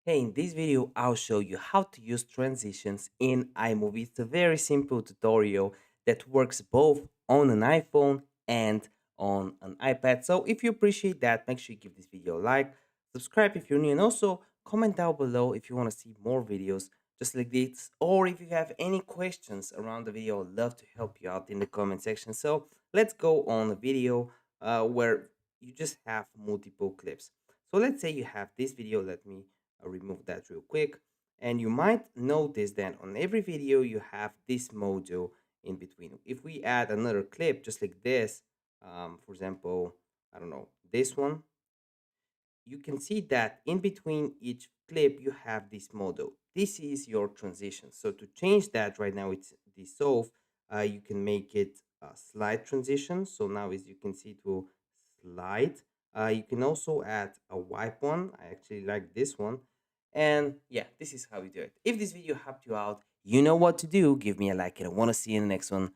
Hey, in this video, I'll show you how to use transitions in iMovie. It's a very simple tutorial that works both on an iPhone and on an iPad. So if you appreciate that, make sure you give this video a like, subscribe if you're new, and also comment down below if you want to see more videos just like this, or if you have any questions around the video. I'd love to help you out in the comment section. So let's go on a video where you just have multiple clips. So let's say you have this video. Let me remove that real quick. And you might notice that on every video you have this module in between. If we add another clip just like this, for example, I don't know, this one, you can see that in between each clip you have this model. This is your transition. So to change that, right now it's dissolve. You can make it a slide transition. So now as you can see, it will slide. You can also add a wipe one. I actually like this one. And yeah, this is how we do it. If this video helped you out, you know what to do. Give me a like and I want to see you in the next one.